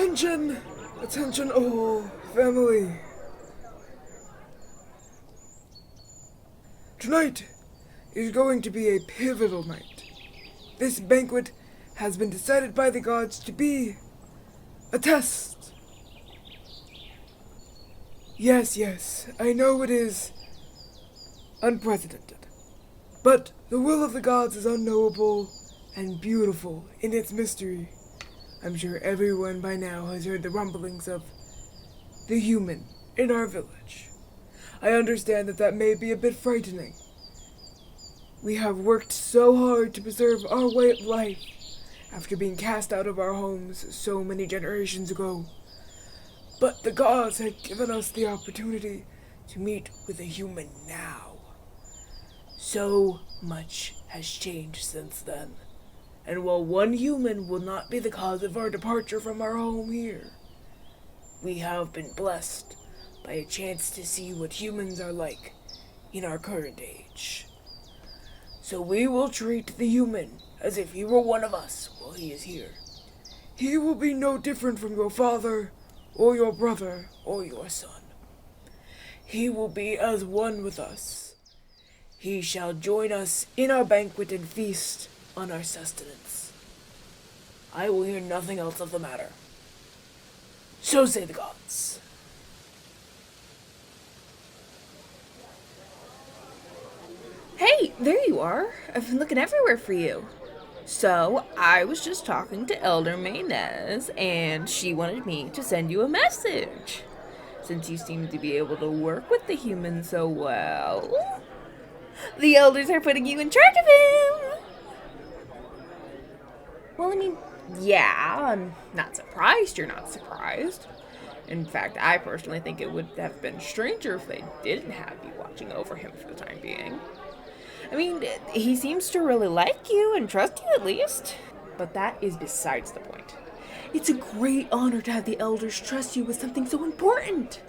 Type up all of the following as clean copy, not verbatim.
Attention! Attention all, family. Tonight is going to be a pivotal night. This banquet has been decided by the gods to be a test. Yes, I know it is unprecedented. But the will of the gods is unknowable and beautiful in its mystery. I'm sure everyone by now has heard the rumblings of the human in our village. I understand that may be a bit frightening. We have worked so hard to preserve our way of life after being cast out of our homes so many generations ago. But the gods had given us the opportunity to meet with a human now. So much has changed since then. And while one human will not be the cause of our departure from our home here, we have been blessed by a chance to see what humans are like in our current age. So we will treat the human as if he were one of us while he is here. He will be no different from your father, or your brother, or your son. He will be as one with us. He shall join us in our banquet and feast on our sustenance. I will hear nothing else of the matter. So say the gods. Hey, there you are. I've been looking everywhere for you. So, I was just talking to Elder Maynez, and she wanted me to send you a message. Since you seem to be able to work with the humans so well, the elders are putting you in charge of him. Well, I mean, yeah, I'm not surprised you're not surprised. In fact, I personally think it would have been stranger if they didn't have you watching over him for the time being. I mean, he seems to really like you and trust you at least. But that is besides the point. It's a great honor to have the elders trust you with something so important.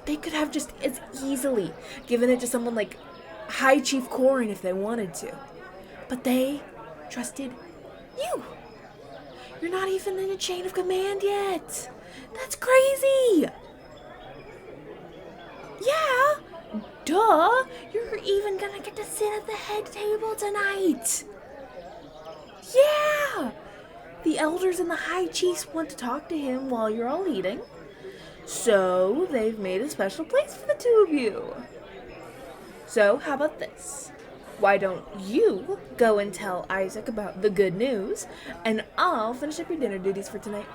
They could have just as easily given it to someone like High Chief Corin if they wanted to. But they trusted you. You're not even in a chain of command yet. That's crazy. Yeah. Duh! You're even gonna get to sit at the head table tonight! Yeah! The elders and the high chiefs want to talk to him while you're all eating. So, they've made a special place for the two of you. So, how about this? Why don't you go and tell Isaac about the good news, and I'll finish up your dinner duties for tonight.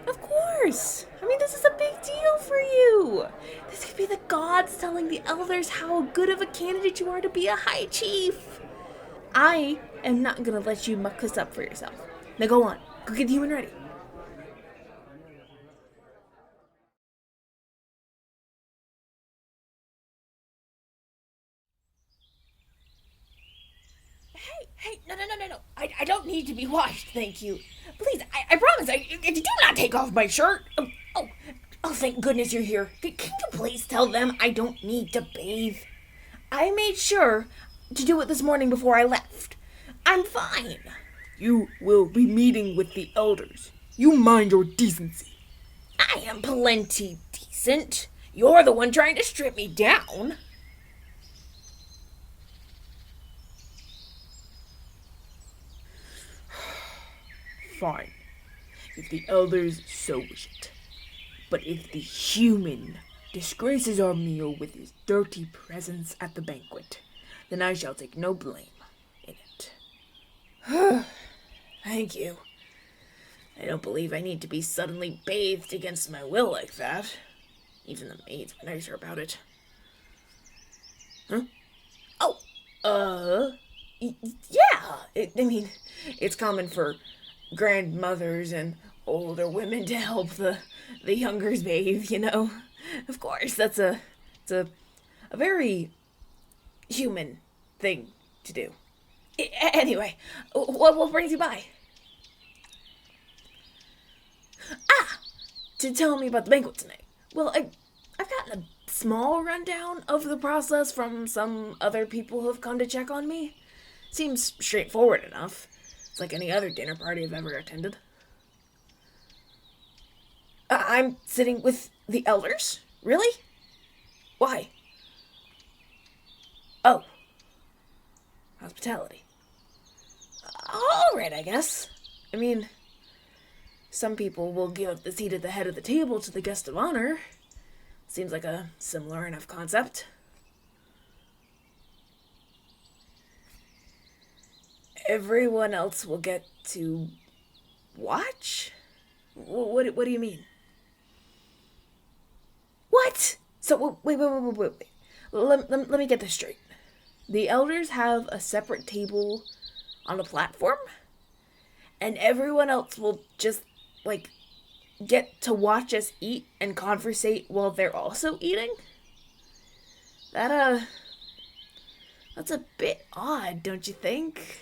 Of course! I mean, this is a big deal for you! This could be the gods telling the elders how good of a candidate you are to be a high chief! I am not gonna let you muck this up for yourself. Now go on, go get the human ready. Hey, no. I don't need to be washed, thank you. Please, I promise, do not take off my shirt. Oh, thank goodness you're here. Can you please tell them I don't need to bathe? I made sure to do it this morning before I left. I'm fine. You will be meeting with the elders. You mind your decency. I am plenty decent. You're the one trying to strip me down. Fine, if the elders so wish it. But if the human disgraces our meal with his dirty presence at the banquet, then I shall take no blame in it. Thank you. I don't believe I need to be suddenly bathed against my will like that. Even the maids were nicer about it. Huh? Yeah. I mean, it's common for grandmothers and older women to help the youngers bathe, you know. Of course, it's a very human thing to do. Anyway, what brings you by? To tell me about the banquet tonight. Well, I've gotten a small rundown of the process from some other people who have come to check on me. Seems straightforward enough. It's like any other dinner party I've ever attended. I'm sitting with the elders? Really? Why? Oh, hospitality. Alright, I guess. I mean, some people will give up the seat at the head of the table to the guest of honor. Seems like a similar enough concept. Everyone else will get to watch? What do you mean? What? So, wait. Let me get this straight. The elders have a separate table on a platform, and everyone else will just, like, get to watch us eat and conversate while they're also eating? That's a bit odd, don't you think?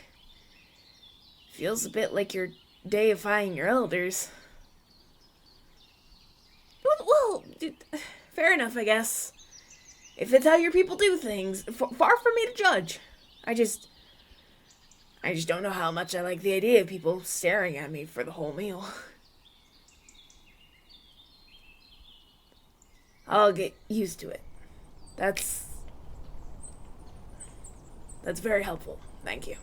Feels a bit like you're deifying your elders. Well, fair enough, I guess. If it's how your people do things, far from me to judge. I just don't know how much I like the idea of people staring at me for the whole meal. I'll get used to it. That's very helpful. Thank you.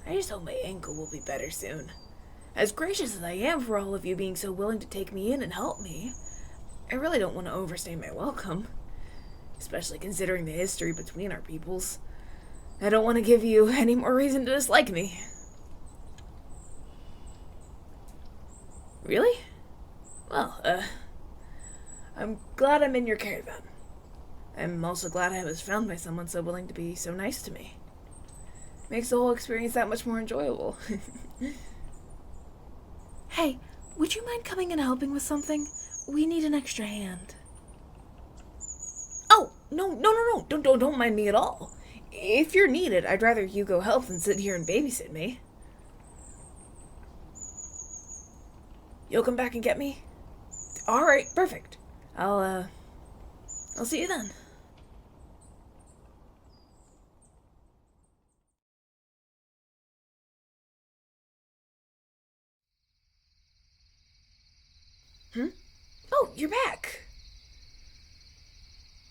I just hope my ankle will be better soon. As gracious as I am for all of you being so willing to take me in and help me, I really don't want to overstay my welcome. Especially considering the history between our peoples. I don't want to give you any more reason to dislike me. Really? Well, I'm glad I'm in your care then. I'm also glad I was found by someone so willing to be so nice to me. Makes the whole experience that much more enjoyable. Hey, would you mind coming and helping with something? We need an extra hand. Oh, no, don't mind me at all. If you're needed, I'd rather you go help than sit here and babysit me. You'll come back and get me? Alright, perfect. I'll see you then. Oh, you're back.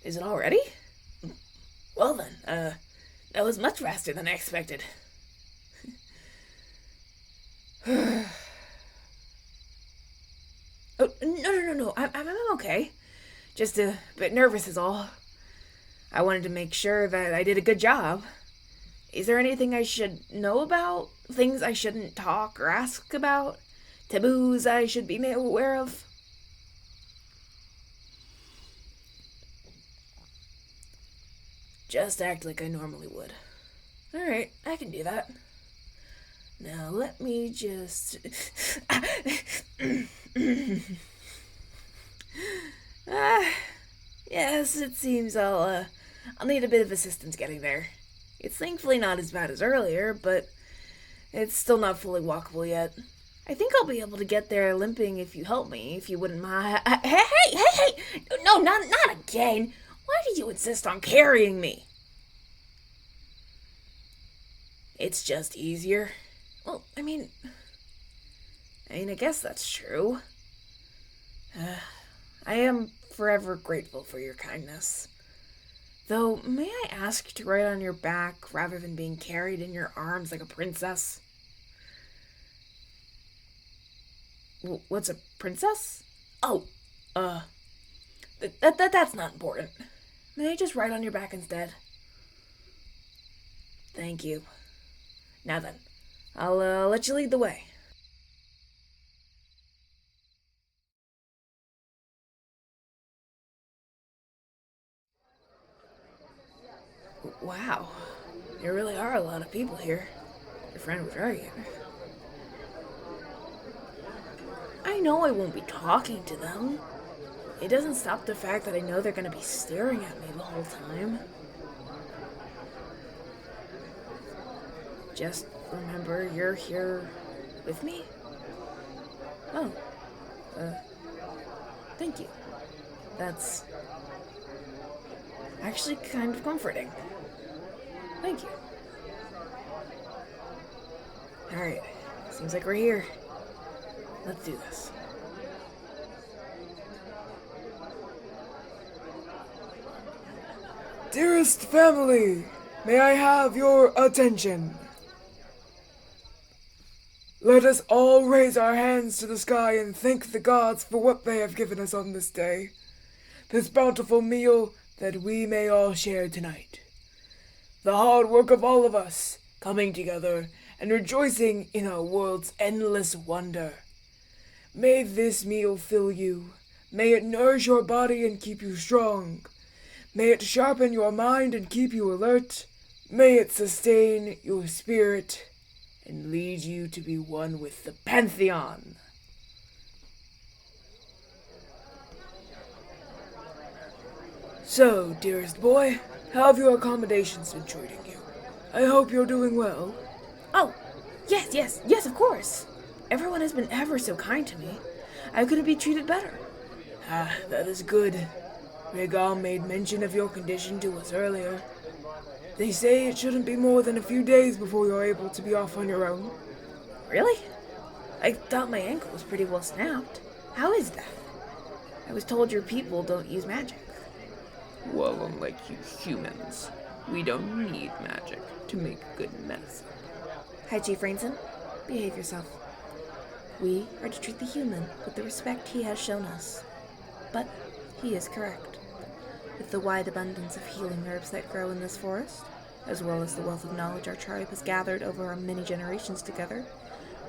Is it already? Well then, that was much faster than I expected. Oh, no. I'm okay. Just a bit nervous is all. I wanted to make sure that I did a good job. Is there anything I should know about? Things I shouldn't talk or ask about? Taboos I should be made aware of? Just act like I normally would. Alright, I can do that. Now let me just... yes, it seems I'll need a bit of assistance getting there. It's thankfully not as bad as earlier, but it's still not fully walkable yet. I think I'll be able to get there limping if you help me, if you wouldn't mind. Hey! No, not again! Why do you insist on carrying me? It's just easier. Well, I mean, I guess that's true. I am forever grateful for your kindness. Though, may I ask to ride on your back rather than being carried in your arms like a princess? What's a princess? Oh, that's not important. May I just ride on your back instead? Thank you. Now then, I'll let you lead the way. Wow, there really are a lot of people here. Your friend was right. I know I won't be talking to them. It doesn't stop the fact that I know they're gonna be staring at me the whole time. Just remember you're here with me? Oh, thank you. That's actually kind of comforting. Thank you. Alright, seems like we're here. Let's do this. Dearest family, may I have your attention? Let us all raise our hands to the sky and thank the gods for what they have given us on this day. This bountiful meal that we may all share tonight. The hard work of all of us coming together and rejoicing in our world's endless wonder. May this meal fill you. May it nourish your body and keep you strong. May it sharpen your mind and keep you alert. May it sustain your spirit and lead you to be one with the Pantheon. So, dearest boy, how have your accommodations been treating you? I hope you're doing well. Oh, yes, of course. Everyone has been ever so kind to me. I couldn't be treated better. That is good. Rhaegal made mention of your condition to us earlier. They say it shouldn't be more than a few days before you're able to be off on your own. Really? I thought my ankle was pretty well snapped. How is that? I was told your people don't use magic. Well, unlike you humans, we don't need magic to make good medicine. Hi, Chief Rainson. Behave yourself. We are to treat the human with the respect he has shown us. But he is correct. With the wide abundance of healing herbs that grow in this forest, as well as the wealth of knowledge our tribe has gathered over our many generations together,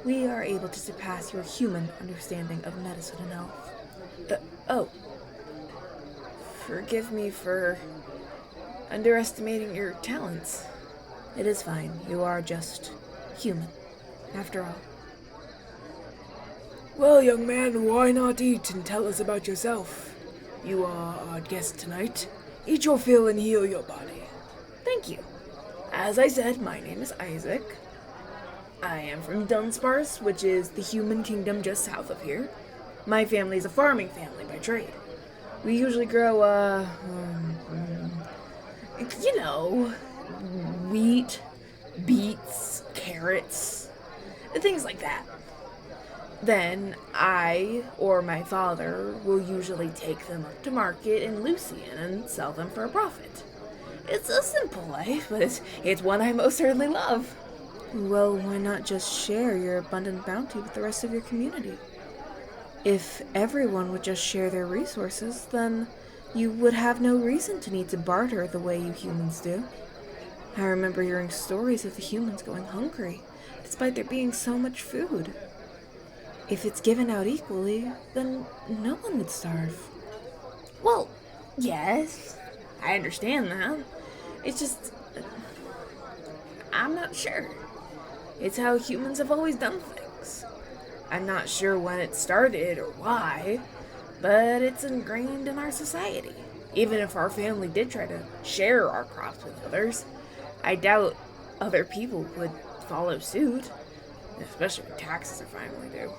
we are able to surpass your human understanding of medicine and health. Forgive me for underestimating your talents. It is fine. You are just human, after all. Well, young man, why not eat and tell us about yourself? You are our guest tonight. Eat your fill and heal your body. Thank you. As I said, my name is Isaac. I am from Dunsparce, which is the human kingdom just south of here. My family is a farming family by trade. We usually grow, wheat, beets, carrots, things like that. Then I, or my father, will usually take them up to market in Lucian and sell them for a profit. It's a simple life, but it's one I most certainly love. Well, why not just share your abundant bounty with the rest of your community? If everyone would just share their resources, then you would have no reason to need to barter the way you humans do. I remember hearing stories of the humans going hungry, despite there being so much food. If it's given out equally, then no one would starve. Well, yes, I understand that. It's just, I'm not sure. It's how humans have always done things. I'm not sure when it started or why, but it's ingrained in our society. Even if our family did try to share our crops with others, I doubt other people would follow suit, especially when taxes are finally due.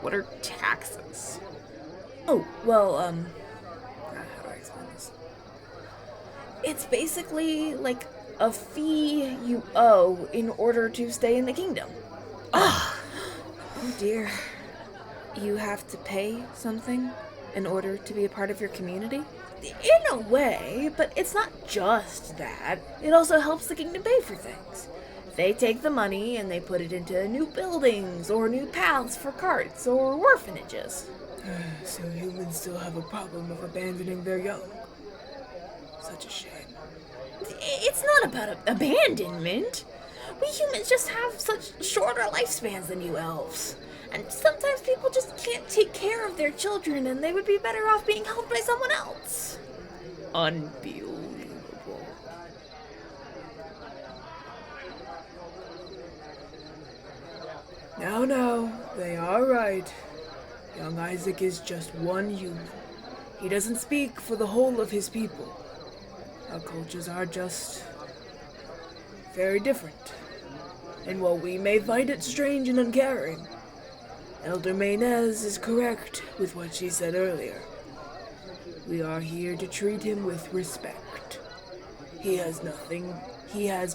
What are taxes? Oh, well, how do I explain this? It's basically like a fee you owe in order to stay in the kingdom. Oh dear. You have to pay something in order to be a part of your community? In a way, but it's not just that. It also helps the kingdom pay for things. They take the money and they put it into new buildings or new paths for carts or orphanages. So humans still have a problem of abandoning their young. Such a shame. It's not about abandonment. We humans just have such shorter lifespans than you elves. And sometimes people just can't take care of their children and they would be better off being helped by someone else. Unbelievable. Now, they are right. Young Isaac is just one human. He doesn't speak for the whole of his people. Our cultures are just very different. And while we may find it strange and uncaring, Elder Maynez is correct with what she said earlier. We are here to treat him with respect. He has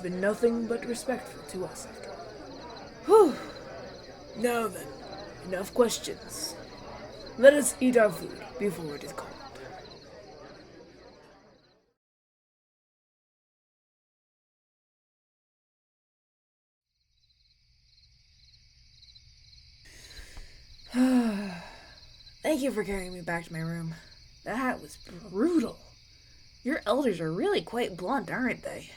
been nothing but respectful to us after all. Whew. Now then, Enough questions. Let us eat our food before it is cold. Thank you for carrying me back to my room. That was brutal. Your elders are really quite blunt, aren't they?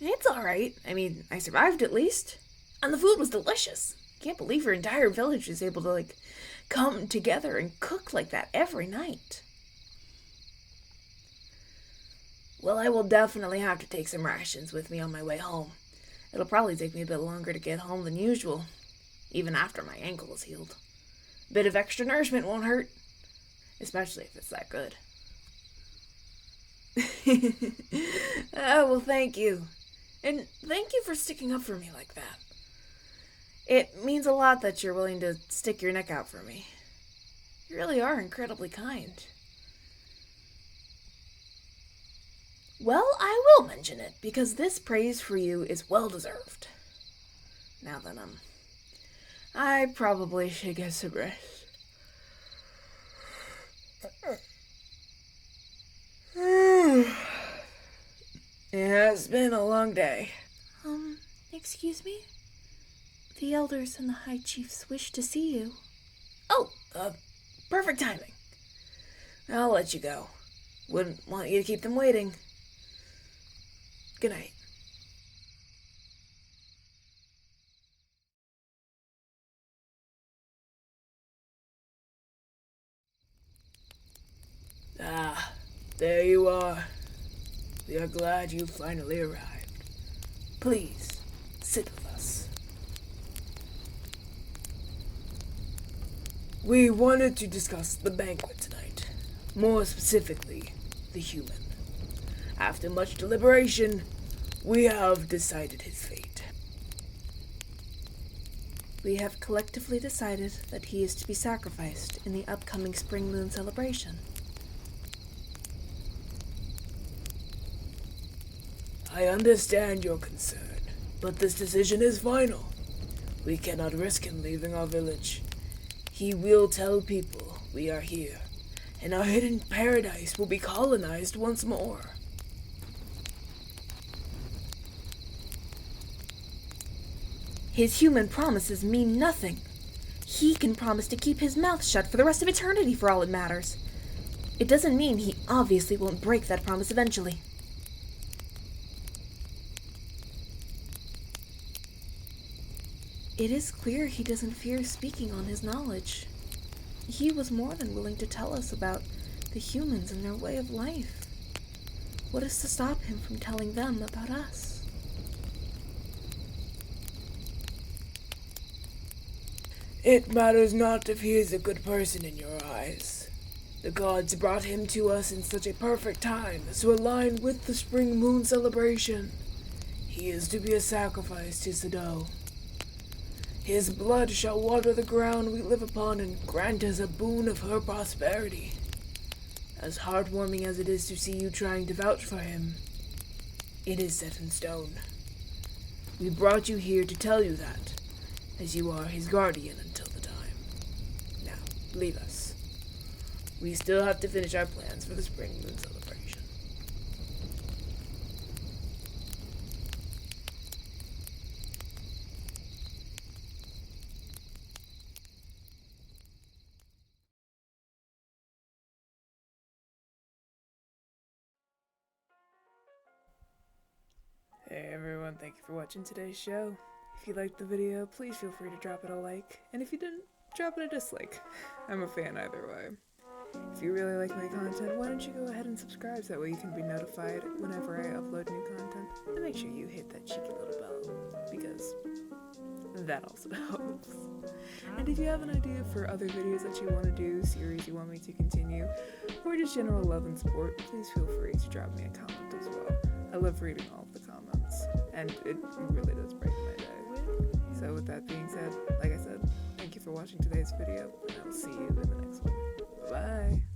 It's alright. I mean, I survived at least. And the food was delicious. Can't believe your entire village is able to, come together and cook like that every night. Well, I will definitely have to take some rations with me on my way home. It'll probably take me a bit longer to get home than usual, even after my ankle is healed. A bit of extra nourishment won't hurt, especially if it's that good. Well, thank you. And thank you for sticking up for me like that. It means a lot that you're willing to stick your neck out for me. You really are incredibly kind. Well, I will mention it, because this praise for you is well deserved. Now then, I probably should get some rest. Yeah, it's been a long day. Excuse me? The elders and the high chiefs wish to see you. Oh, perfect timing. I'll let you go. Wouldn't want you to keep them waiting. Good night. Ah, there you are. We are glad you finally arrived. Please, sit with us. We wanted to discuss the banquet tonight. More specifically, the human. After much deliberation, we have decided his fate. We have collectively decided that he is to be sacrificed in the upcoming spring moon celebration. I understand your concern, but this decision is final. We cannot risk him leaving our village. He will tell people we are here, and our hidden paradise will be colonized once more. His human promises mean nothing. He can promise to keep his mouth shut for the rest of eternity for all it matters. It doesn't mean he obviously won't break that promise eventually. It is clear he doesn't fear speaking on his knowledge. He was more than willing to tell us about the humans and their way of life. What is to stop him from telling them about us? It matters not if he is a good person in your eyes. The gods brought him to us in such a perfect time as to align with the spring moon celebration. He is to be a sacrifice to Sado. His blood shall water the ground we live upon and grant us a boon of her prosperity. As heartwarming as it is to see you trying to vouch for him, it is set in stone. We brought you here to tell you that, as you are his guardian until the time. Now, leave us. We still have to finish our plans for the spring moon celebration. Hey everyone, thank you for watching today's show. If you liked the video, please feel free to drop it a like, and if you didn't, drop it a dislike. I'm a fan either way. If you really like my content, why don't you go ahead and subscribe so that way you can be notified whenever I upload new content, and make sure you hit that cheeky little bell, because that also helps. And if you have an idea for other videos that you want to do, series you want me to continue, or just general love and support, please feel free to drop me a comment as well. I love reading all of the comments, and it really does brighten my day. So with that being said, like I said, thank you for watching today's video, and I will see you in the next one. Bye-bye!